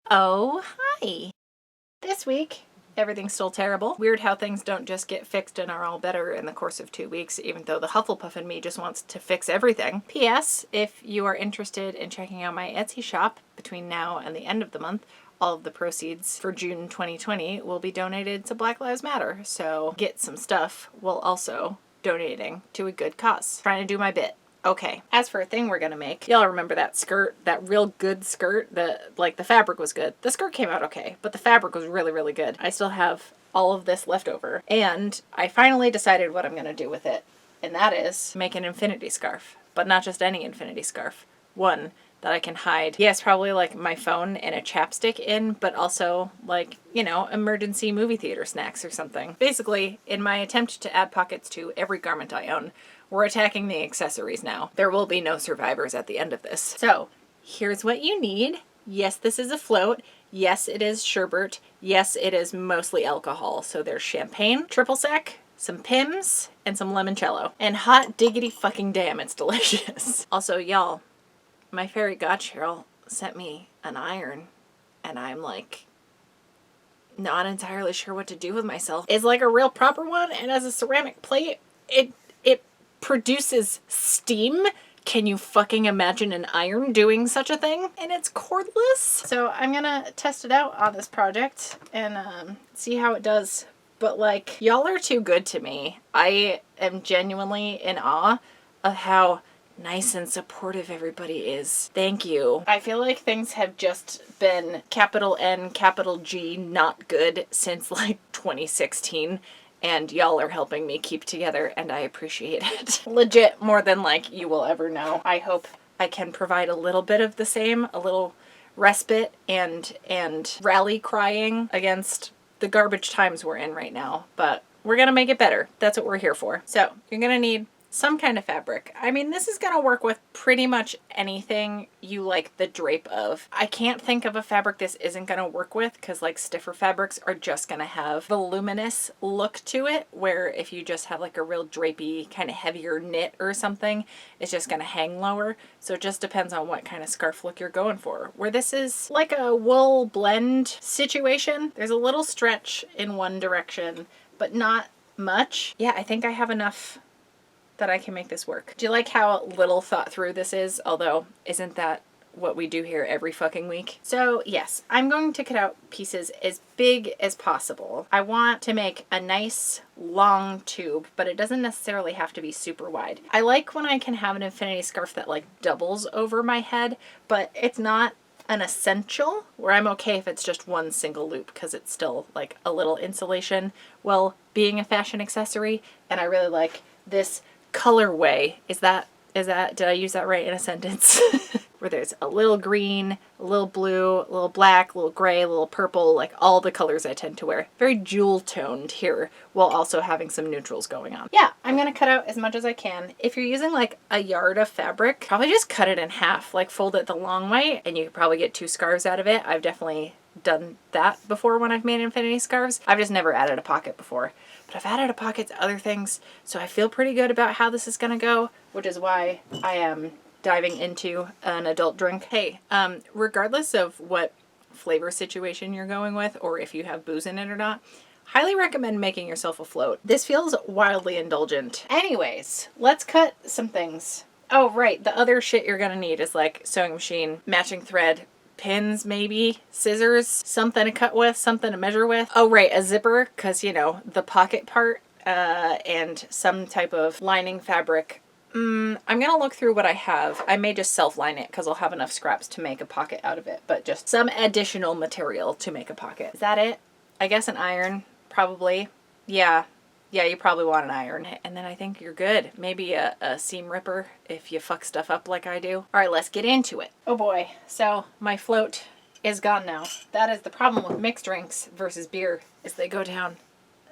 Oh, hi. This week, everything's still terrible. Weird how things don't just get fixed and are all better in the course of 2 weeks, even though the Hufflepuff in me just wants to fix everything. P.S. If you are interested in checking out my Etsy shop between now and the end of the month, all of the proceeds for June 2020 will be donated to Black Lives Matter. So get some stuff while also donating to a good cause. Trying to do my bit. Okay, as for a thing we're gonna make, y'all remember that skirt, that real good skirt, the fabric was good. The skirt came out okay, but the fabric was really, really good. I still have all of this left over, and I finally decided what I'm gonna do with it, and that is make an infinity scarf, but not just any infinity scarf. One that I can hide, yes, probably like my phone and a chapstick in, but also like, you know, emergency movie theater snacks or something. Basically, in my attempt to add pockets to every garment I own, we're attacking the accessories now. There will be no survivors at the end of this. So here's what you need. Yes, this is a float. Yes, it is sherbet. Yes, it is mostly alcohol. So there's champagne, triple sec, some Pims, and some limoncello. And hot diggity fucking damn, it's delicious. Also, y'all, my fairy godchild sent me an iron, and I'm like not entirely sure what to do with myself. It's like a real proper one, and as a ceramic plate, it produces steam. Can you fucking imagine an iron doing such a thing? And it's cordless. So I'm gonna test it out on this project and see how it does. But like, y'all are too good to me. I am genuinely in awe of how nice and supportive everybody is. Thank you. I feel like things have just been capital N, capital G, not good since like 2016. And y'all are helping me keep together, and I appreciate it. Legit, more than like you will ever know. I hope I can provide a little bit of the same, a little respite and rally crying against the garbage times we're in right now. But we're gonna make it better. That's what we're here for. So you're gonna need some kind of fabric. I mean, this is gonna work with pretty much anything you like the drape of. I can't think of a fabric this isn't gonna work with, because like stiffer fabrics are just gonna have voluminous look to it, where if you just have like a real drapey kind of heavier knit or something, it's just gonna hang lower. So it just depends on what kind of scarf look you're going for. Where this is like a wool blend situation, there's a little stretch in one direction, but not much. Yeah, I think I have enough that I can make this work. Do you like how little thought through this is? Although, isn't that what we do here every fucking week? So yes, I'm going to cut out pieces as big as possible. I want to make a nice long tube, but it doesn't necessarily have to be super wide. I like when I can have an infinity scarf that like doubles over my head, but it's not an essential, where I'm okay if it's just one single loop because it's still like a little insulation while being a fashion accessory. And I really like this colorway. Is that, did I use that right in a sentence? Where there's a little green, a little blue, a little black, a little gray, a little purple, like all the colors I tend to wear. Very jewel toned here, while also having some neutrals going on. Yeah, I'm gonna cut out as much as I can. If you're using like a yard of fabric, probably just cut it in half, like fold it the long way, and you could probably get 2 scarves out of it. I've definitely done that before when I've made infinity scarves. I've just never added a pocket before. But I've added a pocket to other things, so I feel pretty good about how this is gonna go, which is why I am diving into an adult drink. Hey, regardless of what flavor situation you're going with, or if you have booze in it or not, highly recommend making yourself a float. This feels wildly indulgent. Anyways, let's cut some things. Oh, right, the other shit you're gonna need is like sewing machine, matching thread, pins, maybe scissors, something to cut with, something to measure with. Oh right, a zipper, because you know, the pocket part, and some type of lining fabric. I'm gonna look through what I have. I may just self-line it because I'll have enough scraps to make a pocket out of it, but just some additional material to make a pocket. Is that it? I guess an iron, probably. Yeah, you probably want an iron. And then I think you're good. Maybe a seam ripper if you fuck stuff up like I do. All right, let's get into it. Oh boy, so my float is gone now. That is the problem with mixed drinks versus beer, is they go down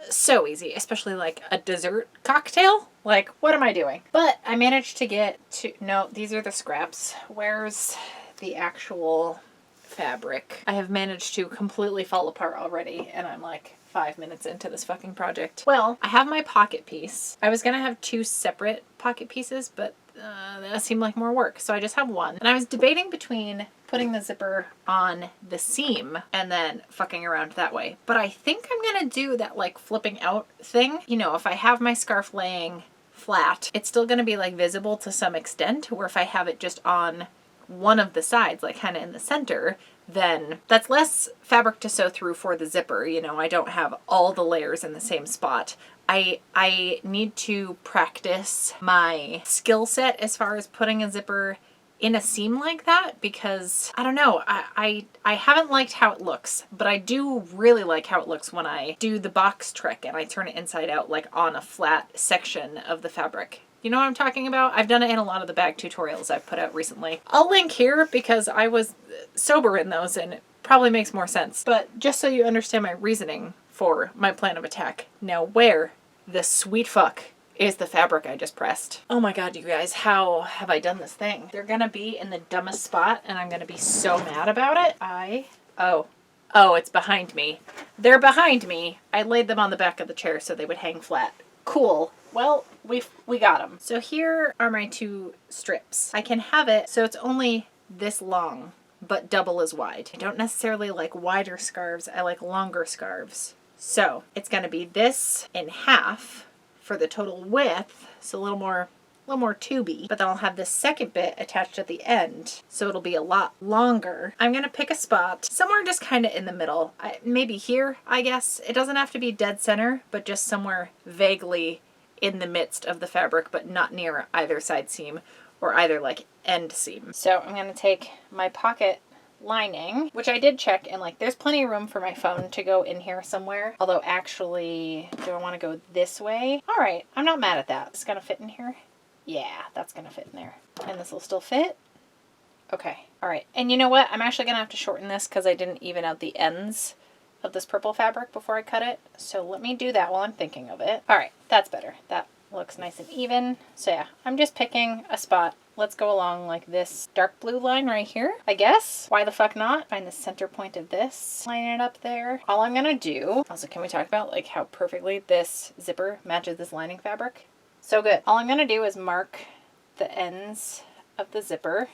so easy, especially like a dessert cocktail. Like, what am I doing? But I managed to get to, no, these are the scraps. Where's the actual fabric? I have managed to completely fall apart already, and I'm like 5 minutes into this fucking project. Well, I have my pocket piece. I was gonna have 2 separate pocket pieces, but that seemed like more work. So I just have one. And I was debating between putting the zipper on the seam and then fucking around that way. But I think I'm gonna do that like flipping out thing. You know, if I have my scarf laying flat, it's still gonna be like visible to some extent, or if I have it just on one of the sides, like kind of in the center, then that's less fabric to sew through for the zipper. You know, I don't have all the layers in the same spot. I need to practice my skill set as far as putting a zipper in a seam like that, because I don't know, I haven't liked how it looks, but I do really like how it looks when I do the box trick and I turn it inside out like on a flat section of the fabric. You know what I'm talking about? I've done it in a lot of the bag tutorials I've put out recently. I'll link here because I was sober in those and it probably makes more sense. But just so you understand my reasoning for my plan of attack. Now where the sweet fuck is the fabric I just pressed? Oh my god, you guys, how have I done this thing? They're gonna be in the dumbest spot and I'm gonna be so mad about it. Oh, it's behind me. They're behind me. I laid them on the back of the chair so they would hang flat. Cool. Well, we got them. So here are my two strips. I can have it so it's only this long, but double as wide. I don't necessarily like wider scarves. I like longer scarves. So it's going to be this in half for the total width. So a little more tubey, but then I'll have this second bit attached at the end, so it'll be a lot longer. I'm gonna pick a spot somewhere just kind of in the middle. Maybe here, I guess. It doesn't have to be dead center, but just somewhere vaguely in the midst of the fabric, but not near either side seam or either like end seam. So I'm gonna take my pocket lining, which I did check, and like there's plenty of room for my phone to go in here somewhere. Although actually, do I want to go this way? All right, I'm not mad at that. It's gonna fit in here. Yeah, that's gonna fit in there. And this will still fit. Okay, all right. And you know what? I'm actually gonna have to shorten this because I didn't even out the ends of this purple fabric before I cut it. So let me do that while I'm thinking of it. All right, that's better. That looks nice and even. So yeah, I'm just picking a spot. Let's go along like this dark blue line right here, I guess. Why the fuck not? Find the center point of this, line it up there. All I'm gonna do, also can we talk about like how perfectly this zipper matches this lining fabric? So good. All I'm gonna do is mark the ends of the zipper.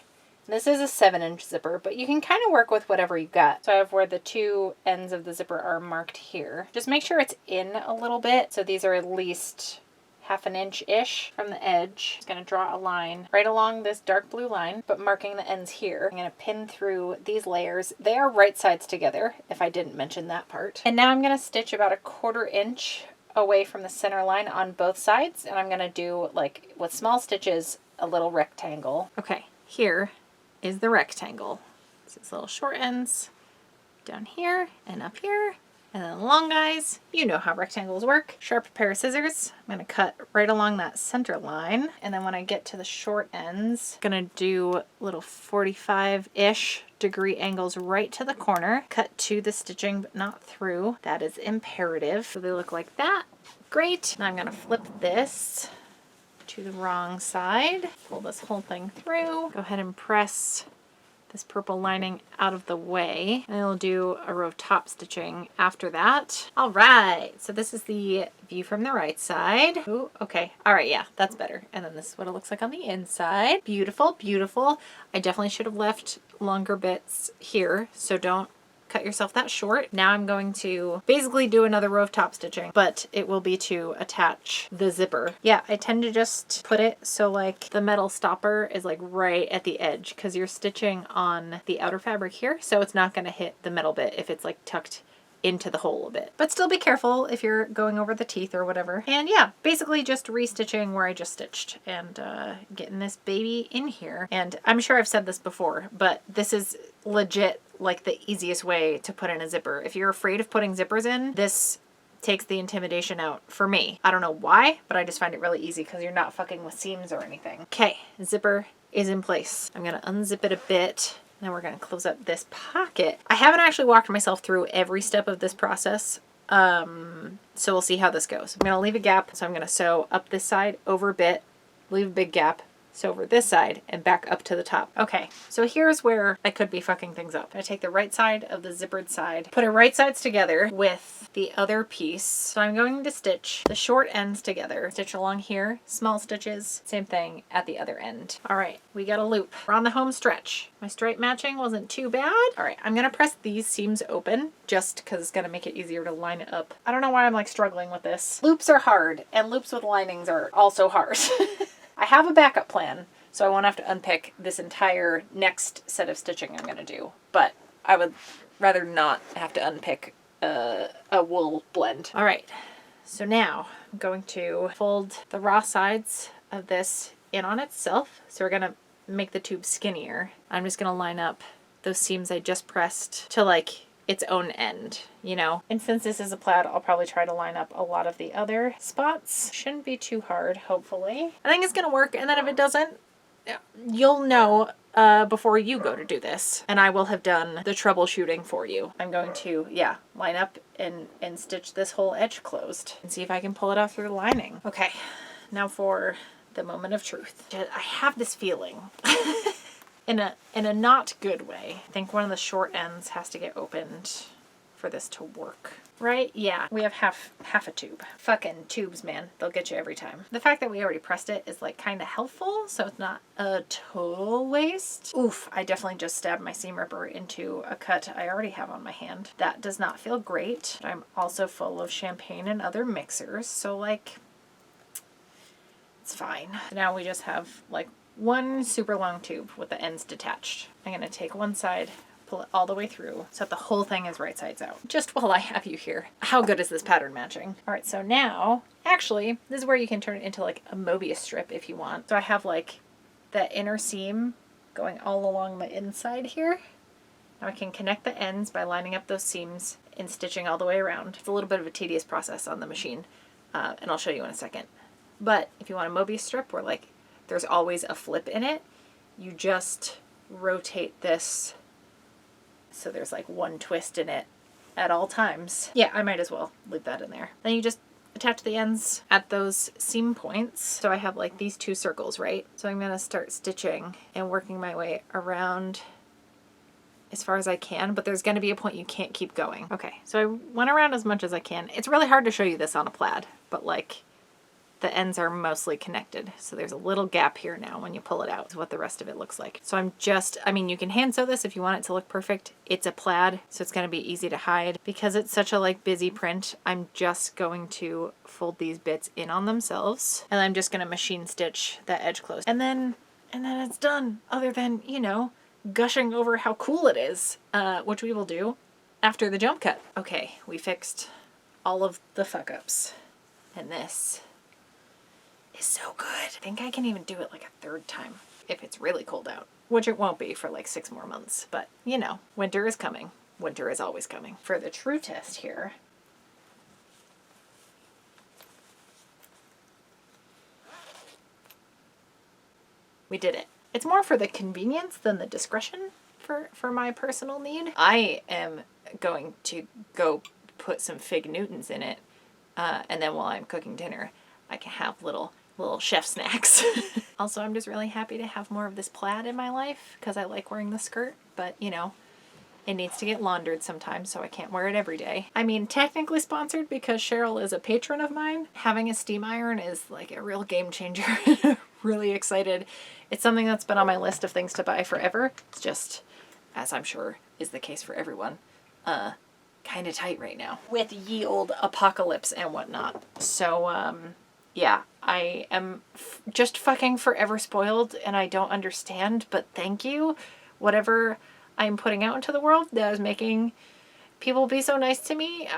This is a 7-inch zipper, but you can kind of work with whatever you got. So I have where the two ends of the zipper are marked here. Just make sure it's in a little bit. So these are at least half an inch-ish from the edge. Just gonna draw a line right along this dark blue line, but marking the ends here. I'm gonna pin through these layers. They are right sides together, if I didn't mention that part. And now I'm gonna stitch about 1/4 inch away from the center line on both sides, and I'm gonna do, like, with small stitches, a little rectangle. Okay, here is the rectangle. So it's little short ends down here and up here, and then the long guys. You know how rectangles work. Sharp pair of scissors. I'm gonna cut right along that center line, and then when I get to the short ends, I'm gonna do little 45-ish degree angles right to the corner. Cut to the stitching, but not through. That is imperative. So they look like that. Great. Now I'm gonna flip this to the wrong side. Pull this whole thing through. Go ahead and press this purple lining out of the way, and then we'll do a row of top stitching after that. All right, so this is the view from the right side. Ooh, okay, all right, yeah, that's better. And then this is what it looks like on the inside. Beautiful, beautiful. I definitely should have left longer bits here, so don't cut yourself that short. Now I'm going to basically do another row of top stitching, but it will be to attach the zipper. Yeah, I tend to just put it so like the metal stopper is like right at the edge, because you're stitching on the outer fabric here, so it's not going to hit the metal bit if it's like tucked into the hole a bit. But still be careful if you're going over the teeth or whatever. And yeah, basically just restitching where I just stitched and getting this baby in here. And I'm sure I've said this before, but this is legit like the easiest way to put in a zipper. If you're afraid of putting zippers in, this takes the intimidation out for me. I don't know why, but I just find it really easy because you're not fucking with seams or anything. Okay, zipper is in place. I'm gonna unzip it a bit. Now we're gonna close up this pocket. I haven't actually walked myself through every step of this process, so we'll see how this goes. I'm gonna leave a gap, so I'm gonna sew up this side over a bit, leave a big gap, So over this side and back up to the top. Okay, so here's where I could be fucking things up. I take the right side of the zippered side, put our right sides together with the other piece. So I'm going to stitch the short ends together. Stitch along here, small stitches, same thing at the other end. All right, we got a loop. We're on the home stretch. My stripe matching wasn't too bad. All right, I'm gonna press these seams open just because it's gonna make it easier to line it up. I don't know why I'm like struggling with this. Loops are hard, and loops with linings are also hard. I have a backup plan, so I won't have to unpick this entire next set of stitching I'm gonna do, but I would rather not have to unpick a wool blend. All right, so now I'm going to fold the raw sides of this in on itself. So we're gonna make the tube skinnier. I'm just gonna line up those seams I just pressed to like its own end, you know? And since this is a plaid, I'll probably try to line up a lot of the other spots. Shouldn't be too hard, hopefully. I think it's gonna work, and then if it doesn't, you'll know before you go to do this, and I will have done the troubleshooting for you. I'm going to, yeah, line up and stitch this whole edge closed and see if I can pull it off through the lining. Okay, now for the moment of truth. I have this feeling in a not good way. I think one of the short ends has to get opened for this to work. Right? Yeah, we have half a tube. Fucking tubes, man. They'll get you every time. The fact that we already pressed it is like kind of helpful, so it's not a total waste. Oof, I definitely just stabbed my seam ripper into a cut I already have on my hand. That does not feel great. I'm also full of champagne and other mixers, so like, it's fine. Now we just have like one super long tube with the ends detached. I'm gonna take one side, pull it all the way through so that the whole thing is right sides out. Just while I have you here, how good is this pattern matching? All right, so now, actually, this is where you can turn it into like a Mobius strip if you want. So I have like that inner seam going all along the inside here. Now I can connect the ends by lining up those seams and stitching all the way around. It's a little bit of a tedious process on the machine, and I'll show you in a second. But if you want a Mobius strip where like there's always a flip in it, you just rotate this so there's like one twist in it at all times. Yeah, I might as well leave that in there. Then you just attach the ends at those seam points. So I have like these two circles, right? So I'm gonna start stitching and working my way around as far as I can, but there's gonna be a point you can't keep going. Okay, so I went around as much as I can. It's really hard to show you this on a plaid, but like the ends are mostly connected. So there's a little gap here now when you pull it out is what the rest of it looks like. So I'm just, I mean, you can hand sew this if you want it to look perfect. It's a plaid, so it's gonna be easy to hide. Because it's such a like busy print, I'm just going to fold these bits in on themselves. And I'm just gonna machine stitch that edge close. And then it's done, other than, you know, gushing over how cool it is, which we will do after the jump cut. Okay, we fixed all of the fuck ups. And this is so good. I think I can even do it like a third time if it's really cold out, which it won't be for like 6 more months, but you know, winter is coming. Winter is always coming. For the true test here, we did it. It's more for the convenience than the discretion for my personal need. I am going to go put some Fig Newtons in it, and then while I'm cooking dinner, I can have little chef snacks. Also, I'm just really happy to have more of this plaid in my life because I like wearing the skirt, but you know, it needs to get laundered sometimes, so I can't wear it every day. I mean, technically sponsored because Cheryl is a patron of mine. Having a steam iron is like a real game changer. Really excited. It's something that's been on my list of things to buy forever. It's just, as I'm sure is the case for everyone, kind of tight right now with ye old apocalypse and whatnot. So, yeah, I am just fucking forever spoiled and I don't understand, but thank you. Whatever I'm putting out into the world that is making people be so nice to me,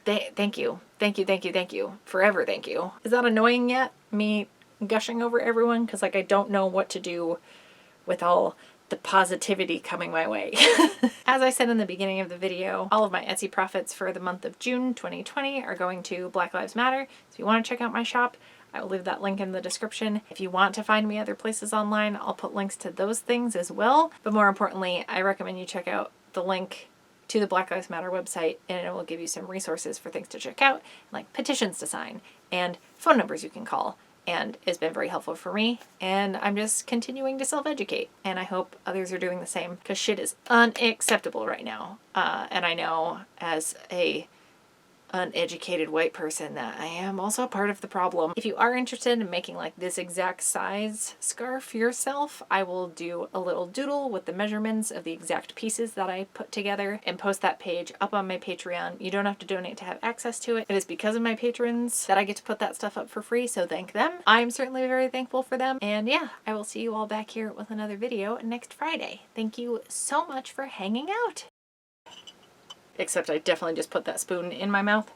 thank you. Thank you, thank you, thank you. Forever thank you. Is that annoying yet? Me gushing over everyone? Because like I don't know what to do with all the positivity coming my way. As I said in the beginning of the video, all of my Etsy profits for the month of June 2020 are going to Black Lives Matter. So if you want to check out my shop, I will leave that link in the description. If you want to find me other places online, I'll put links to those things as well. But more importantly, I recommend you check out the link to the Black Lives Matter website, and it will give you some resources for things to check out, like petitions to sign and phone numbers you can call and it's been very helpful for me, and I'm just continuing to self-educate, and I hope others are doing the same, because shit is unacceptable right now. And I know as a uneducated white person that I am also a part of the problem. If you are interested in making like this exact size scarf yourself, I will do a little doodle with the measurements of the exact pieces that I put together and post that page up on my Patreon. You don't have to donate to have access to it. It is because of my patrons that I get to put that stuff up for free, so thank them. I'm certainly very thankful for them. And yeah, I will see you all back here with another video next Friday. Thank you so much for hanging out. Except I definitely just put that spoon in my mouth.